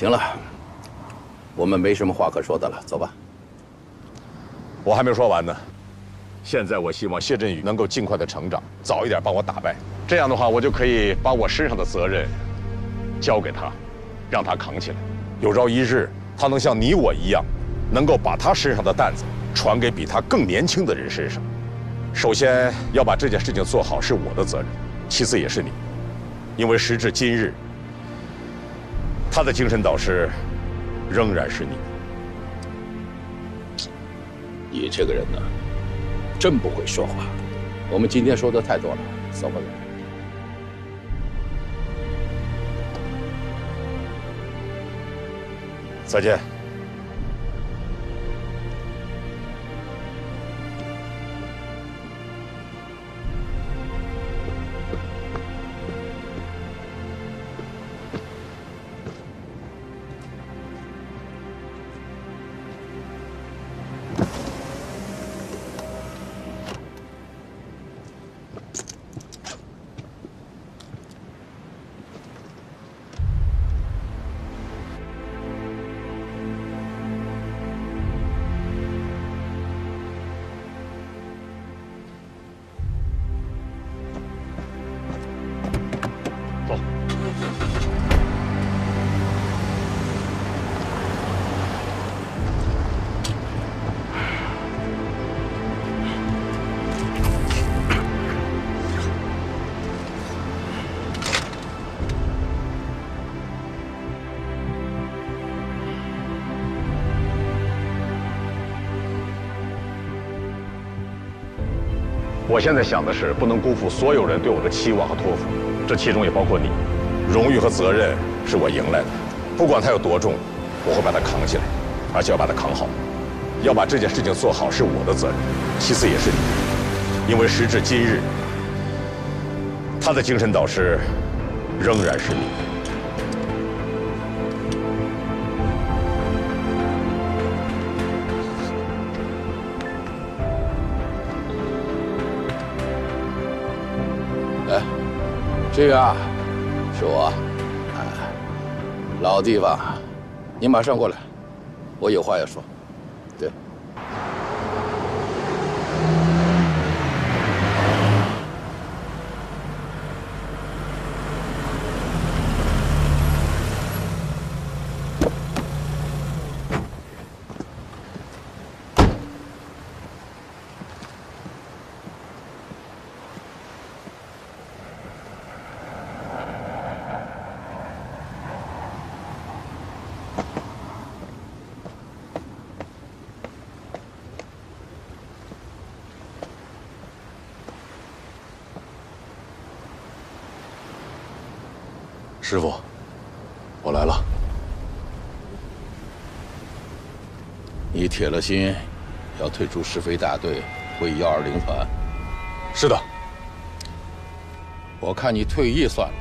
行了，我们没什么话可说的了，走吧。我还没说完呢。现在我希望谢振宇能够尽快的成长，早一点把我打败。这样的话，我就可以把我身上的责任交给他，让他扛起来。有朝一日，他能像你我一样，能够把他身上的担子传给比他更年轻的人身上。首先要把这件事情做好是我的责任，其次也是你，因为时至今日，他的精神导师仍然是你。你这个人呢，真不会说话。我们今天说的太多了，走吧。再见。我现在想的是，不能辜负所有人对我的期望和托付，这其中也包括你。荣誉和责任是我迎来的，不管它有多重，我会把它扛起来，而且要把它扛好。要把这件事情做好是我的责任，其次也是你，因为时至今日，他的精神导师仍然是你。这个啊，是我，老地方，你马上过来，我有话要说。对。师傅，我来了。你铁了心要退出石飞大队，回120团？是的。我看你退役算了。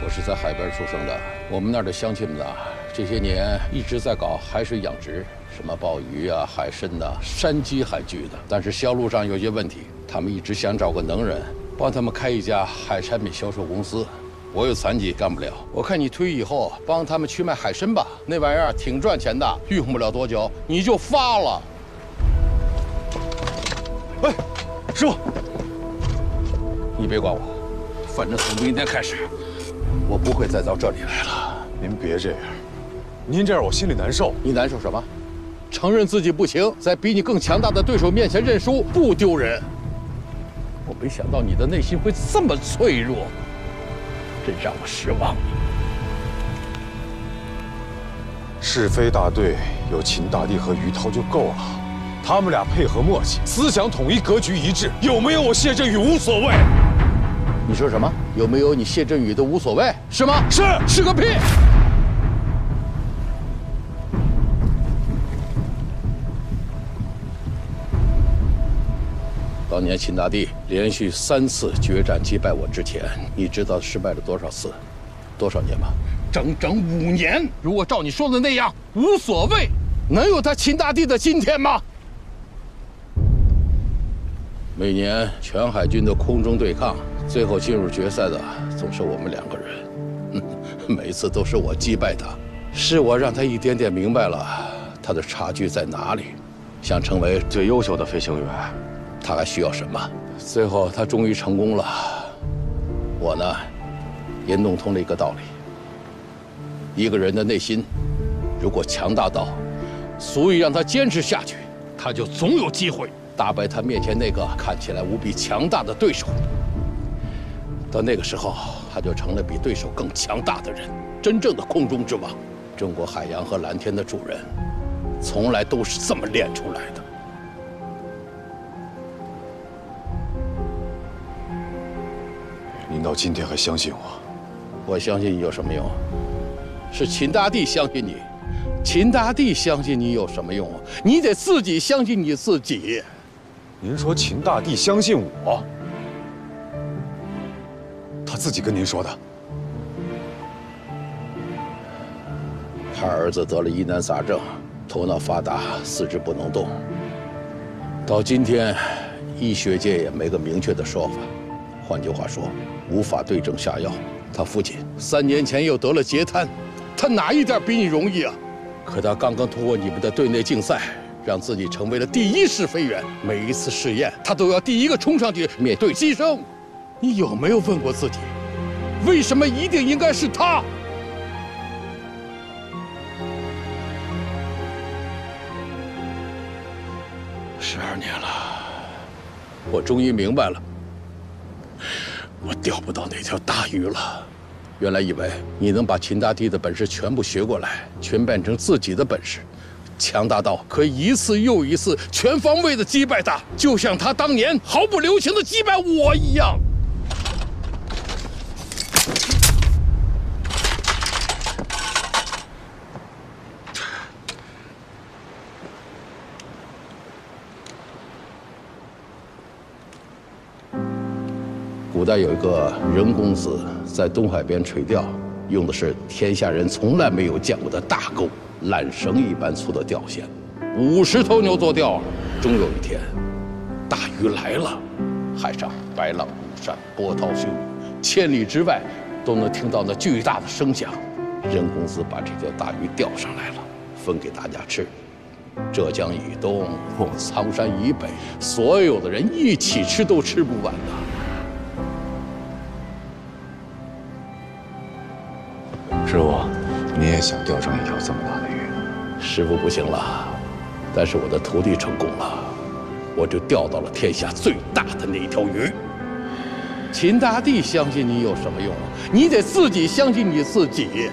我是在海边出生的，我们那儿的乡亲们呐，这些年一直在搞海水养殖，什么鲍鱼啊、海参呐、山鸡、海菊的。但是销路上有些问题，他们一直想找个能人。帮他们开一家海产品销售公司，我有残疾干不了。我看你退役以后帮他们去卖海参吧，那玩意儿挺赚钱的，用不了多久你就发了。哎，师傅，你别管我，反正从明天开始，我不会再到这里来了。您别这样，您这样我心里难受。你难受什么？承认自己不行，在比你更强大的对手面前认输，不丢人。我没想到你的内心会这么脆弱，真让我失望了。是非大队有秦大帝和于涛就够了，他们俩配合默契，思想统一，格局一致，有没有我谢振宇无所谓。你说什么？有没有你谢振宇的无所谓？是吗？是个屁！当年秦大帝连续3次决战击败我之前，你知道失败了多少次、多少年吗？整整5年。如果照你说的那样无所谓，能有他秦大帝的今天吗？每年全海军的空中对抗，最后进入决赛的总是我们2个人，每次都是我击败他，是我让他一点点明白了他的差距在哪里，想成为最优秀的飞行员。他还需要什么？最后他终于成功了。我呢，也弄通了一个道理：一个人的内心，如果强大到足以让他坚持下去，他就总有机会打败他面前那个看起来无比强大的对手。到那个时候，他就成了比对手更强大的人，真正的空中之王。中国海洋和蓝天的主人，从来都是这么练出来的。您到今天还相信我？我相信你有什么用？是秦大帝相信你，秦大帝相信你有什么用啊？你得自己相信你自己。您说秦大帝相信我？他自己跟您说的？他儿子得了疑难杂症，头脑发达，四肢不能动。到今天，医学界也没个明确的说法。换句话说，无法对症下药。他父亲3年前又得了截瘫，他哪一点比你容易啊？可他刚刚通过你们的队内竞赛，让自己成为了第1试飞员。每一次试验，他都要第1个冲上去面对牺牲。你有没有问过自己，为什么一定应该是他？12年了，我终于明白了。我钓不到那条大鱼了。原来以为你能把秦大帝的本事全部学过来，全变成自己的本事，强大到可以一次又一次全方位的击败他，就像他当年毫不留情的击败我一样。古代有一个任公子在东海边垂钓，用的是天下人从来没有见过的大钩，缆绳一般粗的钓线，50头牛做钓啊。终有一天，大鱼来了，海上白浪鼓扇，波涛汹涌，千里之外都能听到那巨大的声响。任公子把这条大鱼钓上来了，分给大家吃。浙江以东，苍山以北，所有的人一起吃都吃不完的。师傅，你也想钓上一条这么大的鱼？师傅不行了，但是我的徒弟成功了，我就钓到了天下最大的那一条鱼。秦大帝相信你有什么用啊？你得自己相信你自己。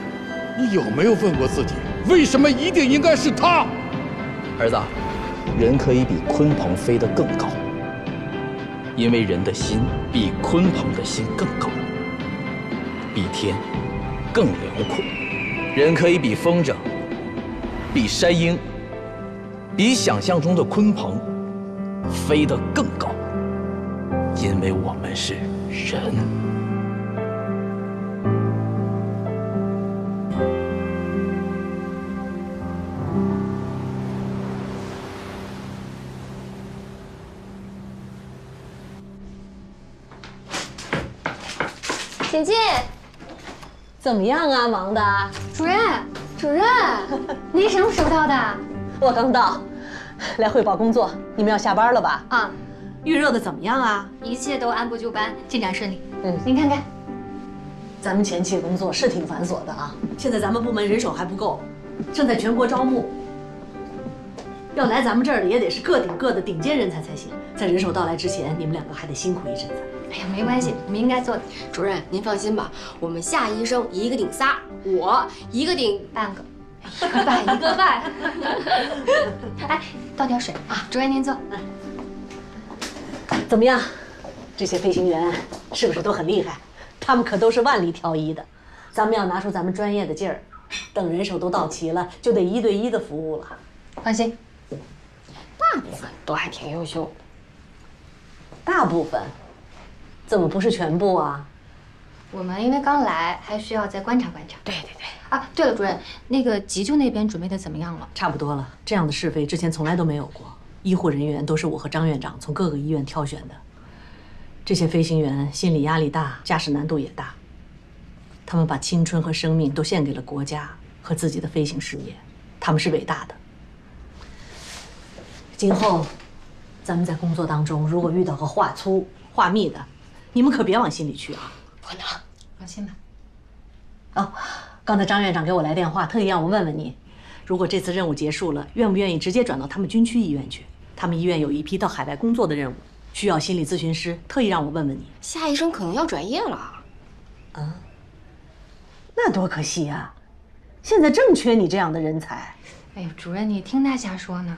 你有没有问过自己，为什么一定应该是他？儿子，人可以比鲲鹏飞得更高，因为人的心比鲲鹏的心更高，比天更辽阔。人可以比风筝，比山鹰，比想象中的鲲鹏飞得更高，因为我们是人。姐姐，怎么样啊，忙的？主任，您什么时候到的？我刚到，来汇报工作。你们要下班了吧？啊，预热的怎么样啊？一切都按部就班，进展顺利。您看看，咱们前期工作是挺繁琐的啊。现在咱们部门人手还不够，正在全国招募。要来咱们这儿的也得是各顶各的顶尖人才才行。在人手到来之前，你们两个还得辛苦一阵子。哎呀，没关系，你们应该做的。主任，您放心吧，我们夏医生一个顶仨，我一个顶半个，一个半，一个半。哎，倒点水啊，主任您坐。怎么样？这些飞行员是不是都很厉害？他们可都是万里挑一的。咱们要拿出咱们专业的劲儿，等人手都到齐了，就得1对1的服务了。放心，大部分都还挺优秀的。大部分？怎么不是全部啊？我们因为刚来，还需要再观察观察。对对对。啊，对了，主任，那个急救那边准备的怎么样了？差不多了。这样的试飞之前从来都没有过，医护人员都是我和张院长从各个医院挑选的。这些飞行员心理压力大，驾驶难度也大。他们把青春和生命都献给了国家和自己的飞行事业，他们是伟大的。今后，咱们在工作当中，如果遇到个话粗话密的，你们可别往心里去啊。不可能，放心吧。啊，刚才张院长给我来电话，特意让我问问你，如果这次任务结束了，愿不愿意直接转到他们军区医院去？他们医院有一批到海外工作的任务，需要心理咨询师，特意让我问问你。夏医生可能要转业了。啊，那多可惜呀！现在正缺你这样的人才。哎呀，主任，你听他瞎说呢。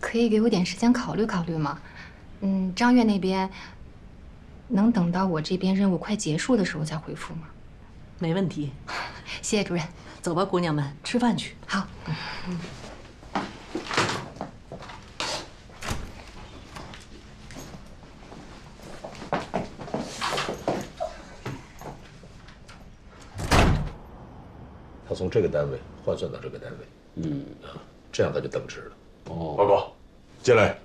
可以给我点时间考虑考虑吗？张院那边能等到我这边任务快结束的时候再回复吗？没问题。谢谢主任。走吧，姑娘们，吃饭去。好。他从这个单位换算到这个单位，这样他就等值了。哦，报告，进来。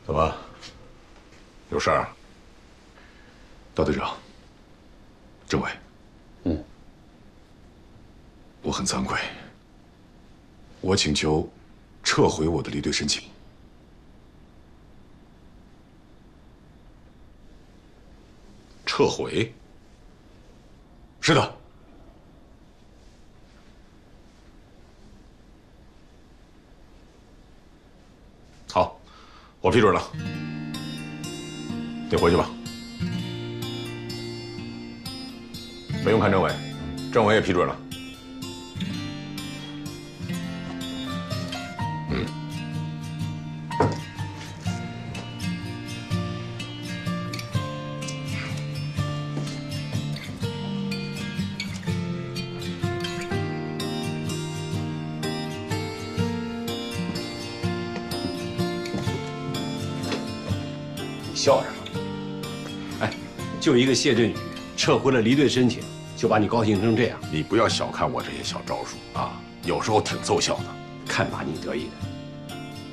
怎么？有事儿？大队长，政委，我很惭愧，我请求撤回我的离队申请。撤回？是的。好，我批准了。你回去吧。不用看政委，政委也批准了。笑什么？哎，就一个谢振宇撤回了离队申请，就把你高兴成这样。你不要小看我这些小招数啊，有时候挺奏效的。看把你得意的，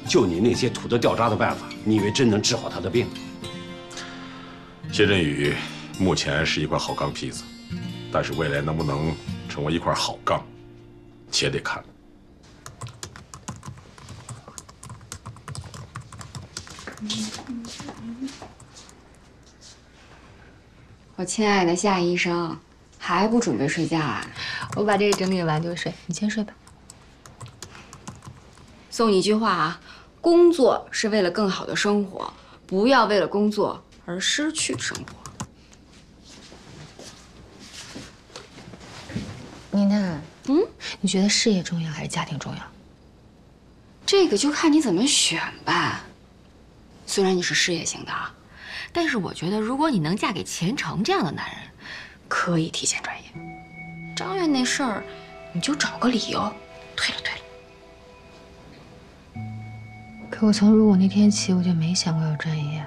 就你那些土得掉渣的办法，你以为真能治好他的病？谢振宇目前是一块好钢坯子，但是未来能不能成为一块好钢，且得看。我亲爱的夏医生，还不准备睡觉啊？我把这个整理完就睡，你先睡吧。送你一句话啊，工作是为了更好的生活，不要为了工作而失去生活。妮娜，你觉得事业重要还是家庭重要？这个就看你怎么选吧。虽然你是事业型的啊，但是我觉得如果你能嫁给钱成这样的男人，可以提前转业。张院那事儿，你就找个理由退了。可我从入伍那天起，我就没想过要转业。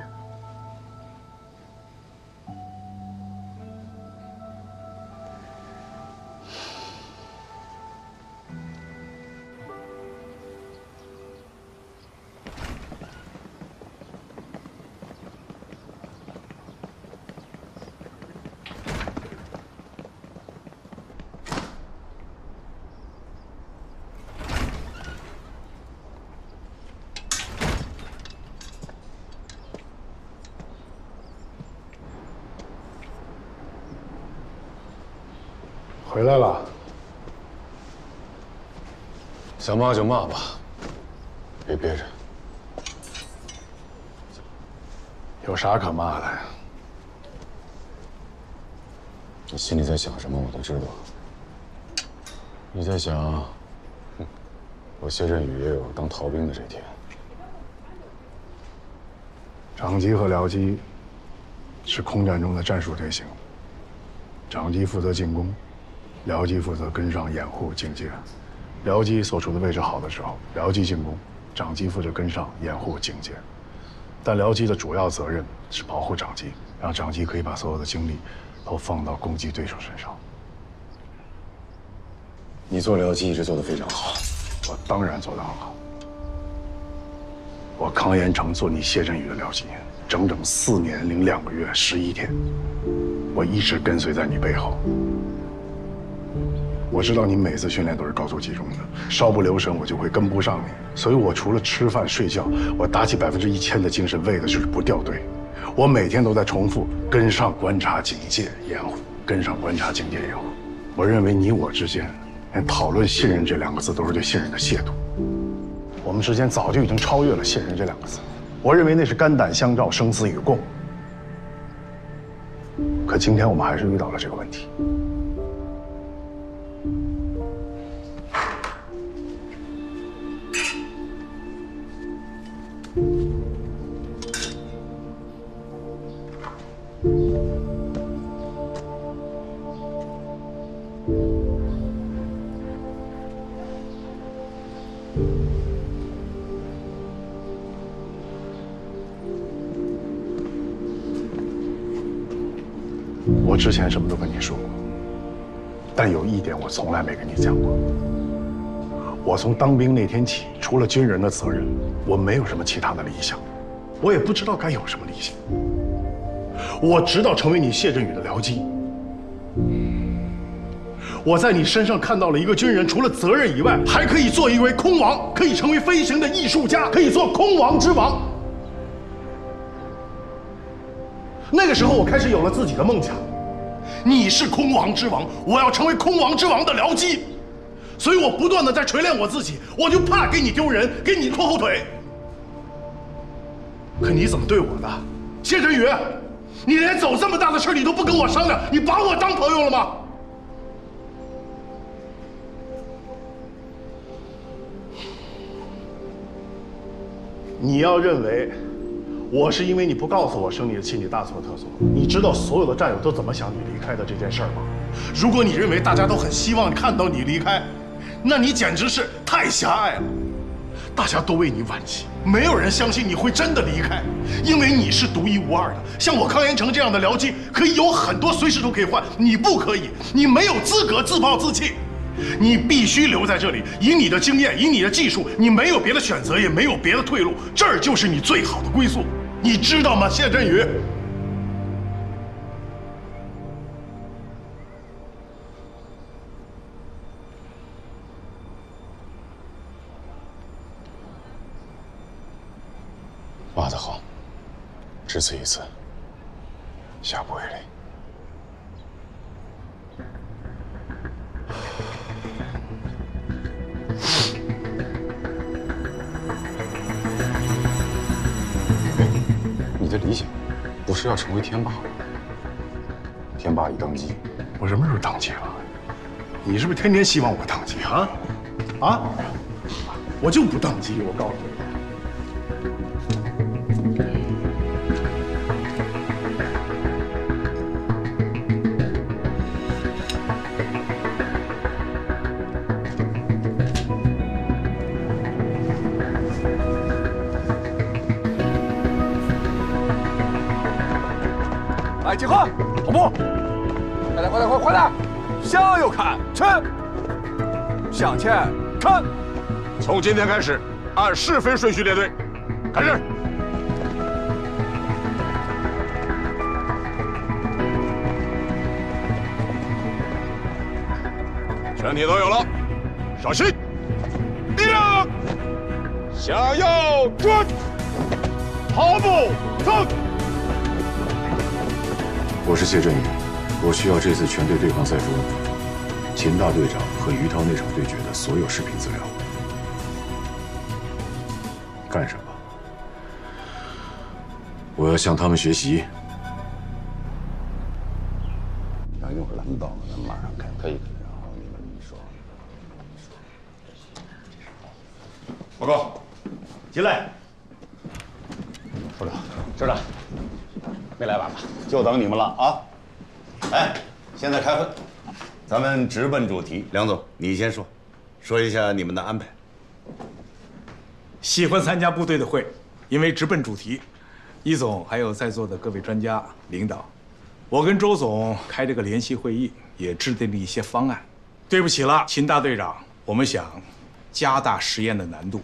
回来了，想骂就骂吧，别憋着。有啥可骂的？你心里在想什么，我都知道。你在想，我谢振宇也有当逃兵的这天。长吉和僚机是空战中的战术队形，长吉负责进攻，僚机负责跟上掩护警戒。僚机所处的位置好的时候，僚机进攻，长机负责跟上掩护警戒。但僚机的主要责任是保护长机，让长机可以把所有的精力都放到攻击对手身上。你做僚机一直做得非常好，我当然做得很好。我康延成做你谢振宇的僚机，整整4年零2个月11天，我一直跟随在你背后。我知道你每次训练都是高度集中的，稍不留神我就会跟不上你，所以我除了吃饭睡觉，我打起1000%的精神，为的就是不掉队。我每天都在重复跟上、观察、警戒、掩护，跟上、观察、警戒、掩护。我认为你我之间连讨论信任这2个字都是对信任的亵渎。我们之间早就已经超越了信任这2个字，我认为那是肝胆相照、生死与共。可今天我们还是遇到了这个问题。我之前什么都跟你说过，但有一点我从来没跟你讲过。我从当兵那天起，除了军人的责任，我没有什么其他的理想，我也不知道该有什么理想。我直到成为你谢振宇的僚机，我在你身上看到了一个军人除了责任以外，还可以做一位空王，可以成为飞行的艺术家，可以做空王之王。那个时候，我开始有了自己的梦想。你是空王之王，我要成为空王之王的僚机，所以我不断的在锤炼我自己，我就怕给你丢人，给你拖后腿。可你怎么对我的，谢振宇？你连走这么大的事你都不跟我商量，你把我当朋友了吗？你要认为我是因为你不告诉我生你的气，你大错特错。你知道所有的战友都怎么想你离开的这件事儿吗？如果你认为大家都很希望看到你离开，那你简直是太狭隘了。大家都为你惋惜，没有人相信你会真的离开，因为你是独一无二的。像我康延成这样的僚机，可以有很多，随时都可以换，你不可以，你没有资格自暴自弃。你必须留在这里，以你的经验，以你的技术，你没有别的选择，也没有别的退路，这儿就是你最好的归宿，你知道吗，谢振宇？骂得好，只此一次，下不为例。你的理想不是要成为天霸吗？天霸一当机，我什么时候当机了？你是不是天天希望我当机啊？啊！我就不当机，我告诉你。来，集合，跑步！快点，快点，快点！向右看，抻；向前看。从今天开始，按是非顺序列队，开始。全体都有了，稍息，立正，向右转，跑步走。我是谢振宇，我需要这次全队对抗赛中秦大队长和于涛那场对决的所有视频资料。干什么？我要向他们学习。让一会儿他们到了，咱们马上开。可以。然后你们说。报告，进来。首长，首长，没来晚吧？就等你们了啊！哎，现在开会，咱们直奔主题。梁总，你先说，说一下你们的安排。喜欢参加部队的会，因为直奔主题。一总还有在座的各位专家领导，我跟周总开这个联席会议，也制定了一些方案。对不起了，秦大队长，我们想加大实验的难度。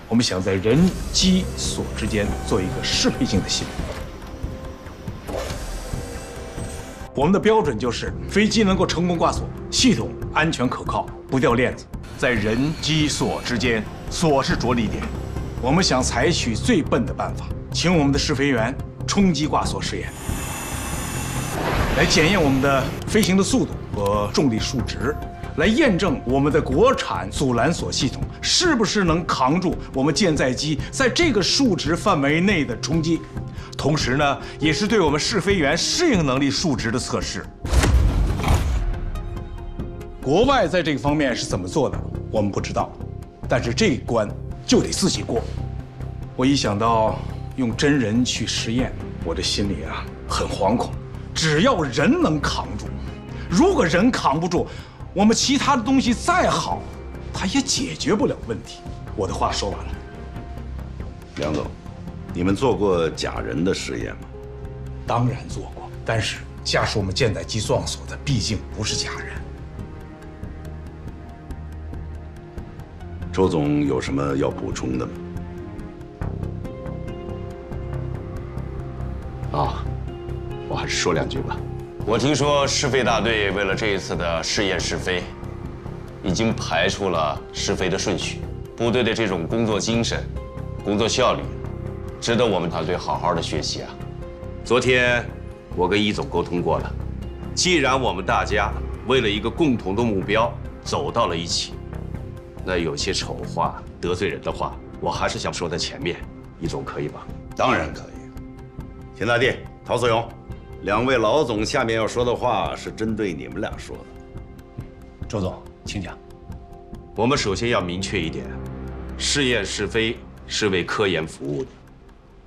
我们想在人机所之间做一个适配性的系统。我们的标准就是飞机能够成功挂锁，系统安全可靠，不掉链子。在人机所之间，锁是着力点。我们想采取最笨的办法，请我们的试飞员冲击挂锁试验，来检验我们的飞行的速度和重力数值，来验证我们的国产阻拦锁系统是不是能扛住我们舰载机在这个数值范围内的冲击。同时呢，也是对我们试飞员适应能力数值的测试。国外在这个方面是怎么做的，我们不知道，但是这一关就得自己过。我一想到用真人去实验，我这心里啊很惶恐。只要人能扛住，如果人扛不住，我们其他的东西再好，它也解决不了问题。我的话说完了。梁总，你们做过假人的实验吗？当然做过，但是驾驶我们舰载机撞锁的毕竟不是假人。周总有什么要补充的吗？我还是说两句吧。我听说试飞大队为了这一次的试验试飞，已经排出了试飞的顺序。部队的这种工作精神、工作效率，值得我们团队好好的学习啊。昨天我跟一总沟通过了，既然我们大家为了一个共同的目标走到了一起，那有些丑话得罪人的话，我还是想说在前面。一总可以吧？当然可以。秦大弟、陶思勇，两位老总下面要说的话是针对你们俩说的。周总，请讲。我们首先要明确一点，试验试飞是为科研服务的，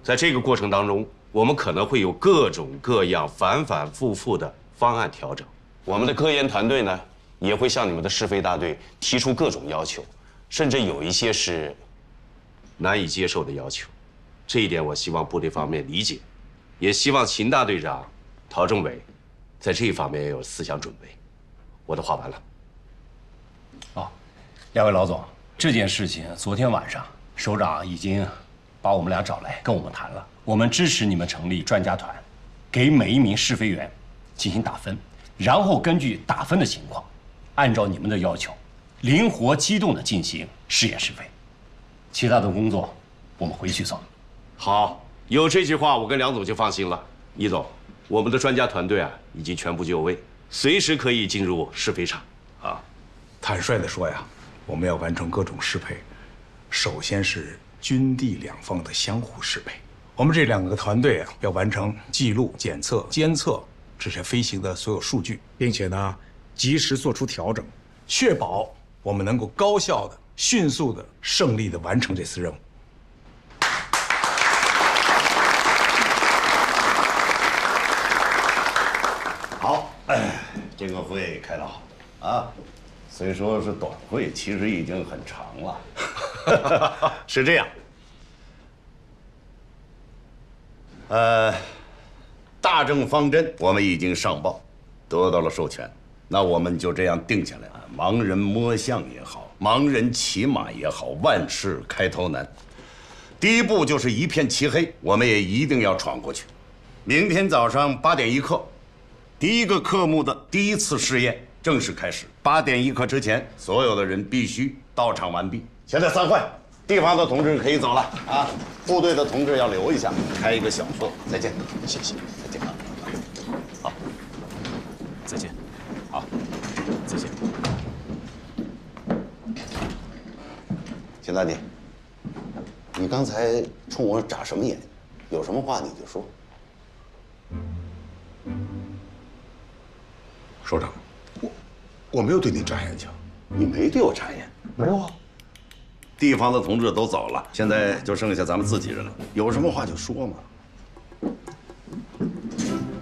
在这个过程当中，我们可能会有各种各样反反复复的方案调整。我们的科研团队呢，也会向你们的试飞大队提出各种要求，甚至有一些是难以接受的要求。这一点我希望部队方面理解，也希望秦大队长、陶政委在这一方面也有思想准备。我的话完了。两位老总，这件事情昨天晚上首长已经把我们俩找来跟我们谈了，我们支持你们成立专家团，给每一名试飞员进行打分，然后根据打分的情况，按照你们的要求，灵活机动地进行试验试飞。其他的工作我们回去做。好，有这句话，我跟梁总就放心了。一总，我们的专家团队啊，已经全部就位，随时可以进入试飞场。坦率地说呀，我们要完成各种适配，首先是军地两方的相互适配。我们这两个团队啊，要完成记录、检测、监测这些飞行的所有数据，并且呢，及时做出调整，确保我们能够高效的、迅速的、胜利的完成这次任务。好，这个会开得好啊。虽说是短会，其实已经很长了。是这样，大政方针我们已经上报，得到了授权，那我们就这样定下来了。盲人摸象也好，盲人骑马也好，万事开头难。第一步就是一片漆黑，我们也一定要闯过去。明天早上8点1刻，第一个科目的第一次试验正式开始。8点1刻之前，所有的人必须到场完毕。现在散会，地方的同志可以走了啊，部队的同志要留一下，开一个小会。再见，谢谢，再见啊。好，再见，好，再见。秦大弟，你刚才冲我眨什么眼？有什么话你就说。首长，我没有对你眨眼睛。你没对我眨眼？没有啊。地方的同志都走了，现在就剩下咱们自己人了，有什么话就说嘛。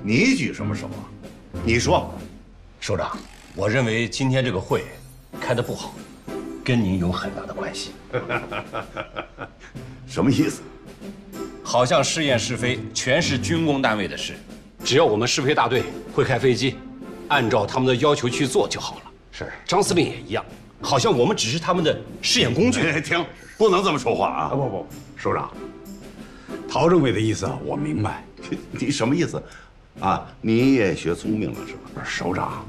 你举什么手啊？你说。首长，我认为今天这个会开得不好，跟您有很大的关系。什么意思？好像试验试飞全是军工单位的事，只要我们试飞大队会开飞机，按照他们的要求去做就好了。是，张司令也一样，好像我们只是他们的试验工具。停，不能这么说话啊！不，首长，陶政委的意思我明白。你什么意思？啊，你也学聪明了是吧？首长，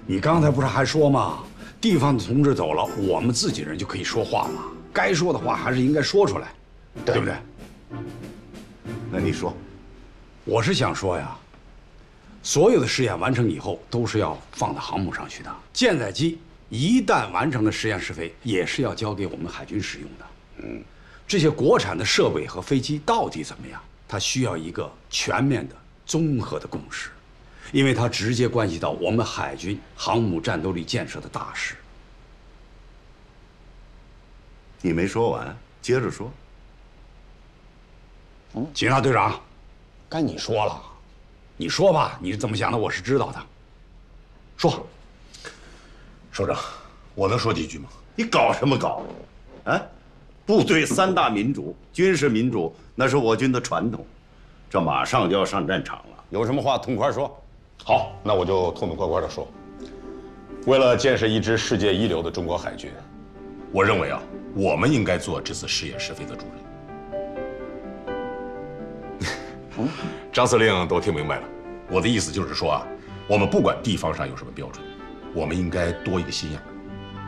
你刚才不是还说吗？地方的同志走了，我们自己人就可以说话嘛。该说的话还是应该说出来，对不对？那你说，我是想说呀，所有的试验完成以后都是要放到航母上去的。舰载机一旦完成了实验试飞，也是要交给我们海军使用的。这些国产的设备和飞机到底怎么样？它需要一个全面的、综合的共识，因为它直接关系到我们海军航母战斗力建设的大事。你没说完，接着说。秦大队长，该你说了，你说吧，你是怎么想的，我是知道的。说，首长，我能说几句吗？你搞什么搞？啊，部队3大民主，军事民主那是我军的传统，这马上就要上战场了，有什么话痛快说。好，那我就痛痛快快地说。为了建设一支世界一流的中国海军，我认为啊，我们应该做这次试验试飞的主人。张司令都听明白了，我的意思就是说啊，我们不管地方上有什么标准，我们应该多一个心眼儿。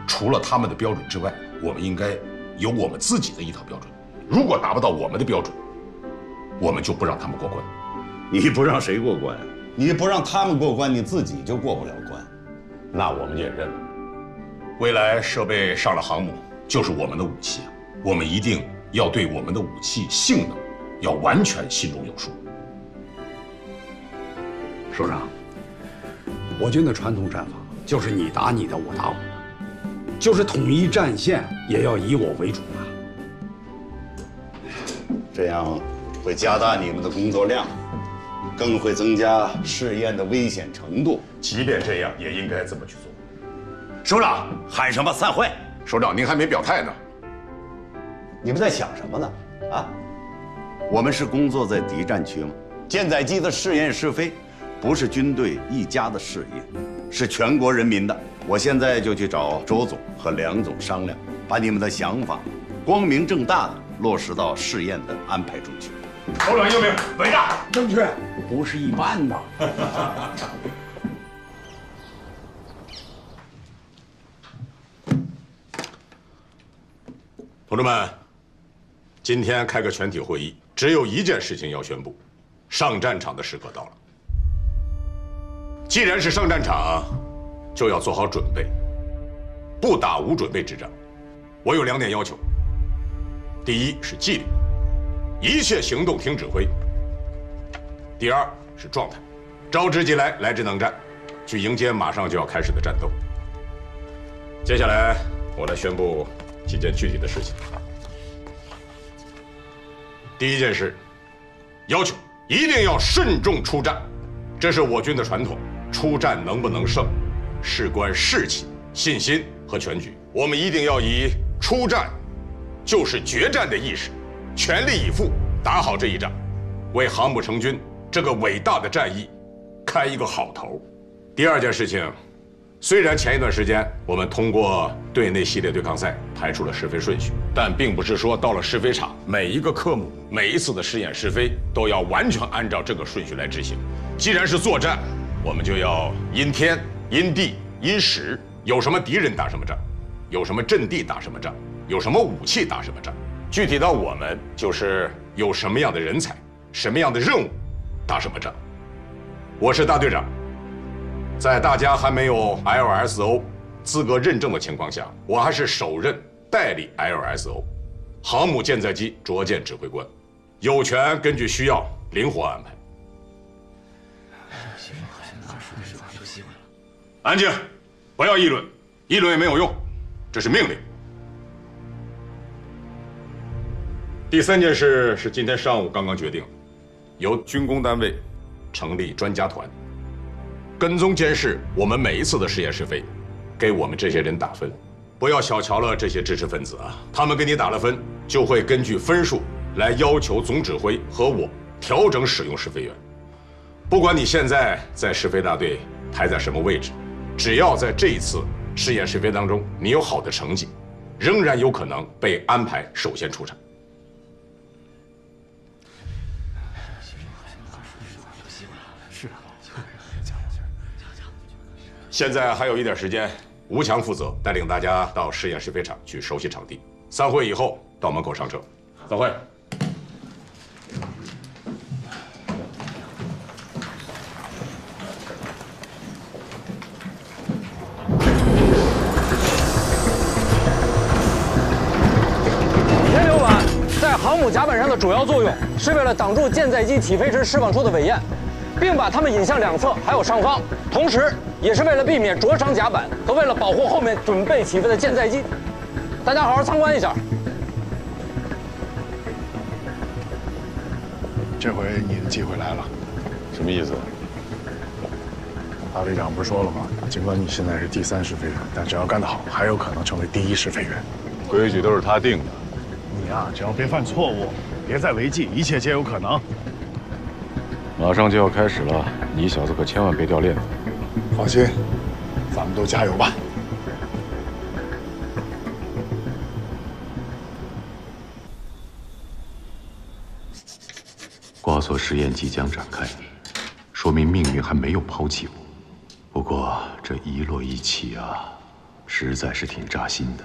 除了他们的标准之外，我们应该有我们自己的一套标准。如果达不到我们的标准，我们就不让他们过关。你不让谁过关？你不让他们过关，你自己就过不了关。那我们也认了。未来设备上了航母，就是我们的武器，我们一定要对我们的武器性能要完全心中有数。首长，我军的传统战法就是你打你的，我打我的，就是统一战线也要以我为主啊。这样会加大你们的工作量，更会增加试验的危险程度。即便这样，也应该这么去做。首长，喊什么？散会！首长，您还没表态呢。你们在想什么呢？啊？我们是工作在敌占区吗？舰载机的试验试飞，不是军队一家的事业，是全国人民的。我现在就去找周总和梁总商量，把你们的想法光明正大的落实到试验的安排中去。首长英明，伟大，正确，不是一般的。同志们，今天开个全体会议，只有一件事情要宣布：上战场的时刻到了。既然是上战场，就要做好准备，不打无准备之仗。我有2点要求：第一是纪律，一切行动听指挥；第二是状态，召之即来，来之能战，去迎接马上就要开始的战斗。接下来，我来宣布几件具体的事情。第一件事，要求一定要慎重出战，这是我军的传统。出战能不能胜，事关士气、信心和全局。我们一定要以出战就是决战的意识，全力以赴打好这一仗，为航母成军这个伟大的战役开一个好头。第二件事情，虽然前一段时间我们通过队内系列对抗赛排出了试飞顺序，但并不是说到了试飞场，每一个科目、每一次的试验试飞都要完全按照这个顺序来执行。既然是作战，我们就要因天、因地、因时，有什么敌人打什么仗，有什么阵地打什么仗，有什么武器打什么仗。具体到我们，就是有什么样的人才、什么样的任务，打什么仗。我是大队长。在大家还没有 LSO 资格认证的情况下，我还是首任代理 LSO。航母舰载机着舰指挥官，有权根据需要灵活安排。安静，不要议论，议论也没有用，这是命令。第3件事是今天上午刚刚决定的，由军工单位成立专家团，跟踪监视我们每一次的实验试飞，给我们这些人打分。不要小瞧了这些知识分子啊，他们给你打了分，就会根据分数来要求总指挥和我调整使用试飞员。不管你现在在试飞大队排在什么位置，只要在这一次试验试飞当中你有好的成绩，仍然有可能被安排首先出场。现在还有一点时间，吴强负责带领大家到试验试飞场去熟悉场地。散会以后到门口上车。散会。天流板在航母甲板上的主要作用是为了挡住舰载机起飞时释放出的尾焰，并把它们引向两侧还有上方，同时也是为了避免灼伤甲板和为了保护后面准备起飞的舰载机。大家好好参观一下。这回你的机会来了。什么意思？大队长不是说了吗？尽管你现在是第3试飞员，但只要干得好，还有可能成为第1试飞员。规矩都是他定的。你呀，只要别犯错误，别再违纪，一切皆有可能。马上就要开始了，你小子可千万别掉链子。放心，咱们都加油吧。瓜索实验即将展开，说明命运还没有抛弃我。不过这一落一起啊，实在是挺扎心的。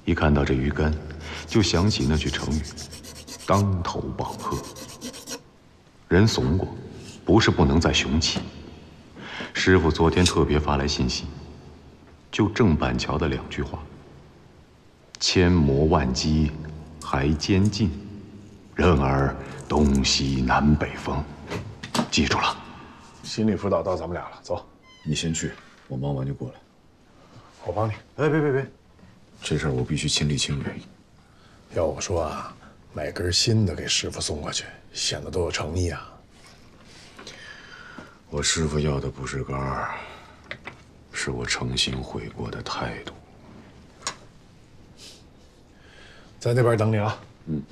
一看到这鱼竿，就想起那句成语“当头棒喝”。人怂过，不是不能再雄起。师傅昨天特别发来信息，就郑板桥的2句话：“千磨万击还坚劲，任尔东西南北风。”记住了。心理辅导到咱们俩了，走。你先去，我忙完就过来。我帮你。哎，别，这事儿我必须亲力亲为。要我说啊，买根新的给师傅送过去，显得多有诚意啊。我师傅要的不是杆儿，是我诚心悔过的态度。在那边等你啊。嗯。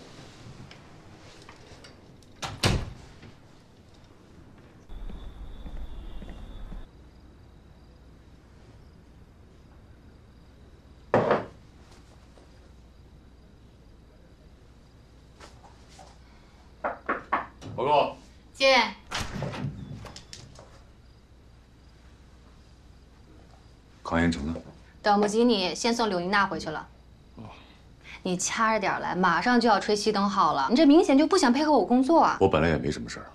报告。进。康彦成呢？等不及你，先送柳妮娜回去了。你掐着点来，马上就要吹熄灯号了。你这明显就不想配合我工作啊！我本来也没什么事儿，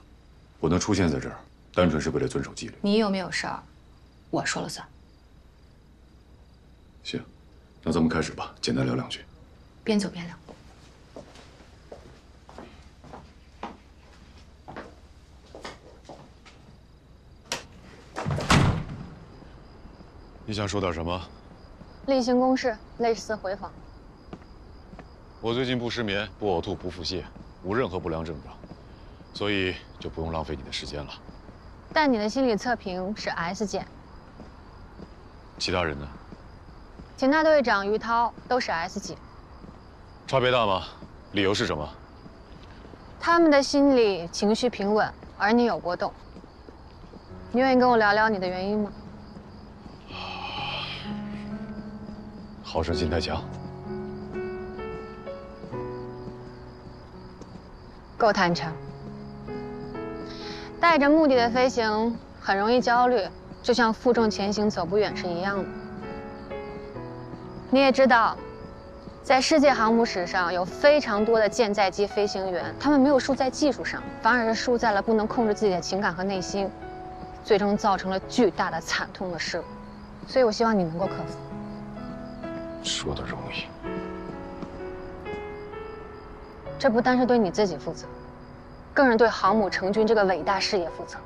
我能出现在这儿，单纯是为了遵守纪律。你有没有事儿，我说了算。行，那咱们开始吧，简单聊2句。边走边聊。你想说点什么？例行公事，类似回访。我最近不失眠，不呕吐，不腹泻，无任何不良症状，所以就不用浪费你的时间了。但你的心理测评是 S 减。其他人呢？秦大队长、于涛都是 S 级。差别大吗？理由是什么？他们的心理情绪平稳，而你有波动。你愿意跟我聊聊你的原因吗？好胜心太强。够坦诚。带着目的的飞行很容易焦虑，就像负重前行走不远是一样的。你也知道，在世界航母史上有非常多的舰载机飞行员，他们没有输在技术上，反而是输在了不能控制自己的情感和内心，最终造成了巨大的惨痛的事故。所以我希望你能够克服。说的容易，这不单是对你自己负责，更是对航母成军这个伟大事业负责。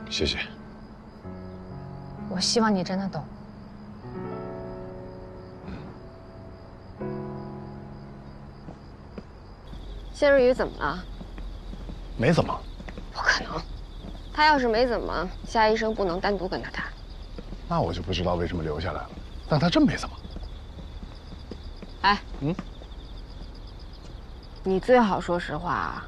谢谢。我希望你真的懂。谢日语怎么了？没怎么。不可能，他要是没怎么，夏医生不能单独跟他谈。那我就不知道为什么留下来了。但他真没怎么。哎，你最好说实话啊，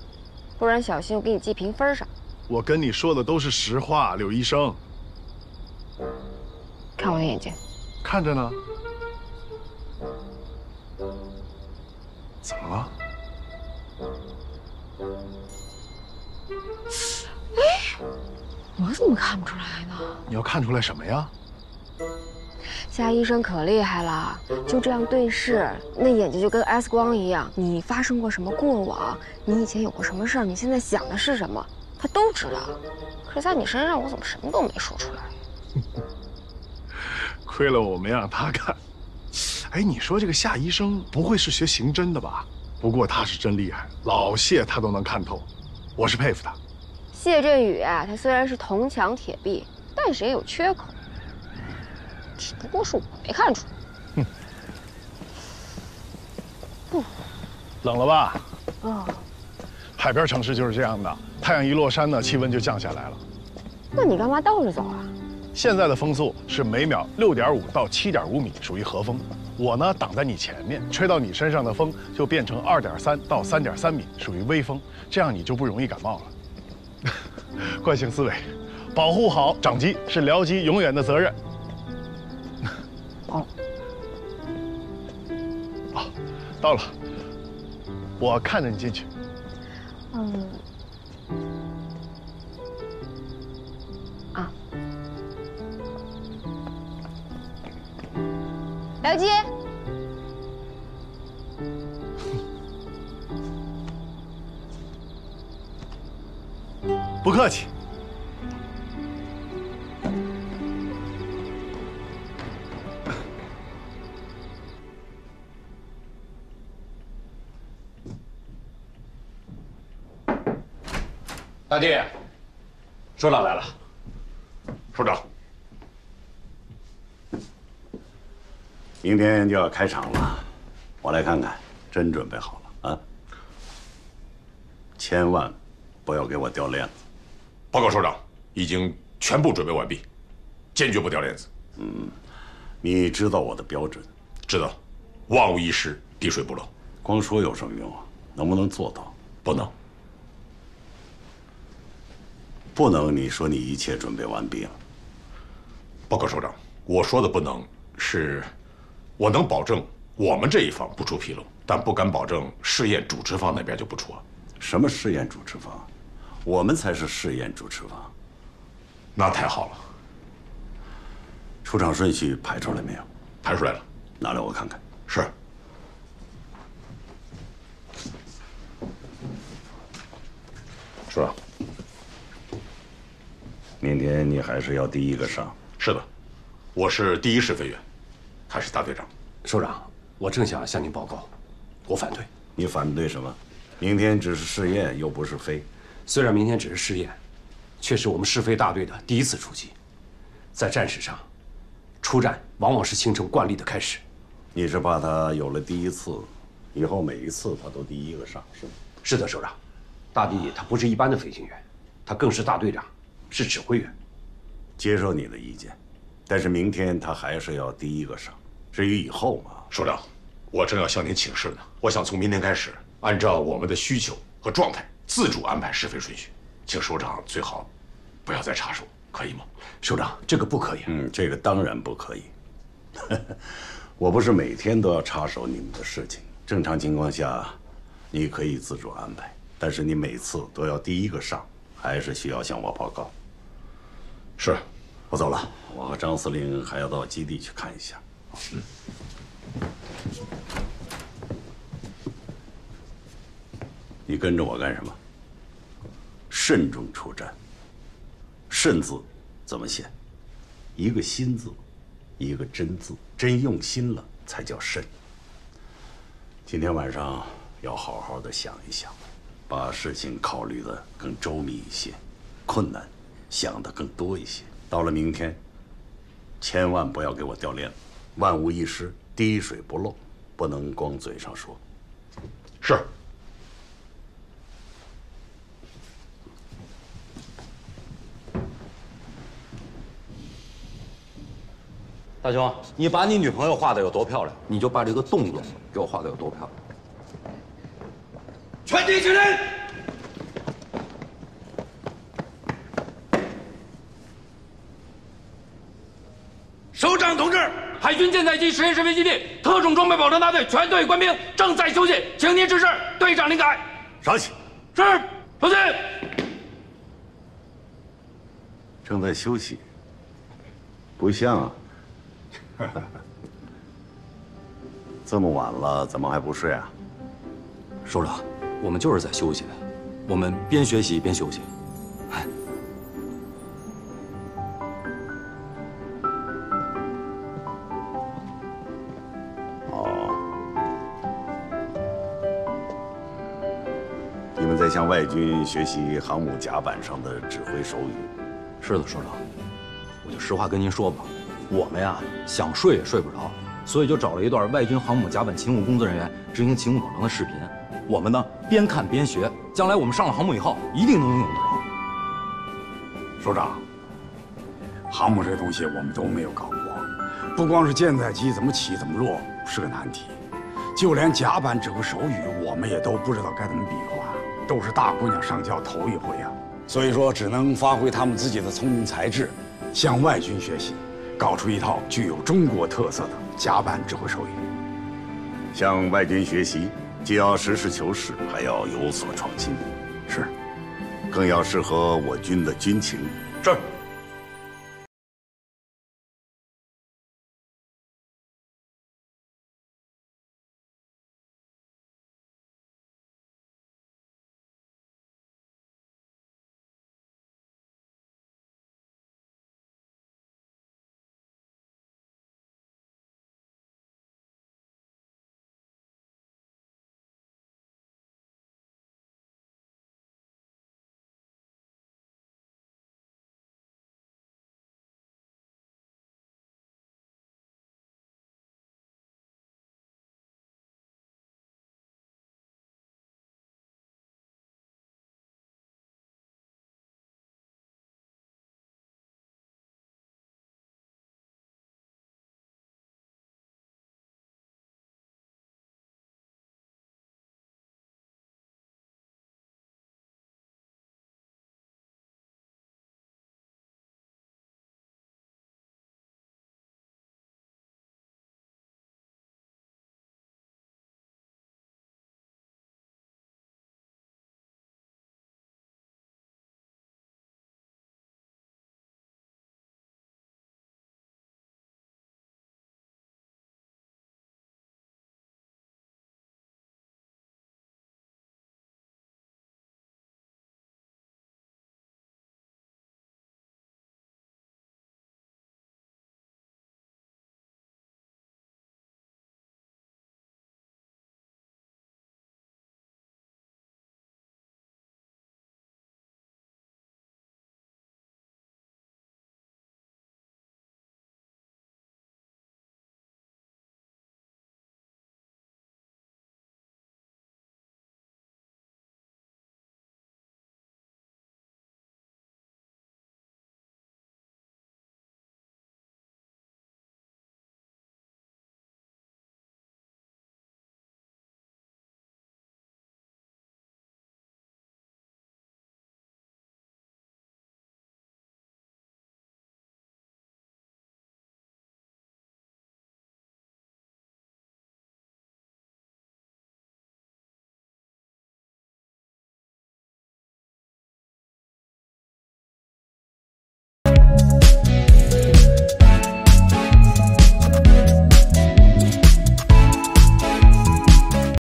不然小心我给你记评分上。我跟你说的都是实话，柳医生。看我的眼睛。看着呢。怎么了？哎，我怎么看不出来呢？你要看出来什么呀？夏医生可厉害了，就这样对视，那眼睛就跟 X 光一样。你发生过什么过往？你以前有过什么事儿？你现在想的是什么？他都知道。可是在你身上，我怎么什么都没说出来？亏了我没让他看。哎，你说这个夏医生不会是学刑侦的吧？不过他是真厉害，老谢他都能看透，我是佩服他。谢振宇啊，他虽然是铜墙铁壁，但是也有缺口。只不过是我没看出。冷了吧？哦，海边城市就是这样的，太阳一落山呢，气温就降下来了。那你干嘛倒着走啊？现在的风速是每秒6.5到7.5米，属于和风。我呢挡在你前面，吹到你身上的风就变成2.3到3.3米，属于微风，这样你就不容易感冒了。惯性思维，保护好长机是僚机永远的责任。哦，啊，到了，我看着你进去。啊，僚机。不客气。大弟，首长来了。首长，明天就要开场了，我来看看，真准备好了啊！千万不要给我掉链子。报告首长，已经全部准备完毕，坚决不掉链子。你知道我的标准？知道，万无一失，滴水不漏。光说有什么用啊？能不能做到？不能。不能，你说你一切准备完毕了。报告首长，我说的不能是，我能保证我们这一方不出纰漏，但不敢保证试验主持方那边就不出啊。什么试验主持方？我们才是试验主持方。那太好了。出场顺序排出来没有？排出来了，拿来我看看。是。首长。明天你还是要第一个上。是的，我是第一试飞员，他是大队长。首长，我正想向您报告，我反对。你反对什么？明天只是试验，又不是飞。虽然明天只是试验，却是我们试飞大队的第一次出击。在战史上，出战往往是形成惯例的开始。你是怕他有了第一次，以后每一次他都第一个上，是吗？是的，首长。大弟他不是一般的飞行员，他更是大队长。是指挥员，接受你的意见，但是明天他还是要第一个上。至于以后嘛，首长，我正要向您请示呢。我想从明天开始，按照我们的需求和状态，自主安排试飞顺序，请首长最好不要再插手，可以吗？首长，这个不可以。这个当然不可以。我不是每天都要插手你们的事情，正常情况下，你可以自主安排，但是你每次都要第一个上，还是需要向我报告。是，我走了，我和张司令还要到基地去看一下。你跟着我干什么？慎重出战。慎字怎么写？一个心字，一个真字，真用心了才叫慎。今天晚上要好好的想一想，把事情考虑的更周密一些，困难想的更多一些。到了明天，千万不要给我掉链子，万无一失，滴水不漏，不能光嘴上说。是。大兄，你把你女朋友画的有多漂亮，你就把这个动作给我画的有多漂亮。全体起立！首长同志，海军舰载机实验室飞基地特种装备保障大队全队官兵正在休息，请您指示。队长，您改。稍息。是，出去。正在休息，不像啊。这么晚了，怎么还不睡啊？首长，我们就是在休息，我们边学习边休息。哦，你们在向外军学习航母甲板上的指挥手语？是的，首长。我就实话跟您说吧。我们呀，想睡也睡不着，所以就找了一段外军航母甲板勤务工作人员执行勤务保障的视频。我们呢边看边学，将来我们上了航母以后，一定能拥有得着。首长，航母这东西我们都没有搞过，不光是舰载机怎么起怎么落是个难题，就连甲板指挥手语我们也都不知道该怎么比划，都是大姑娘上轿头一回啊。所以说，只能发挥他们自己的聪明才智，向外军学习。搞出一套具有中国特色的甲板指挥手语。向外军学习，既要实事求是，还要有所创新。是，更要适合我军的军情。是。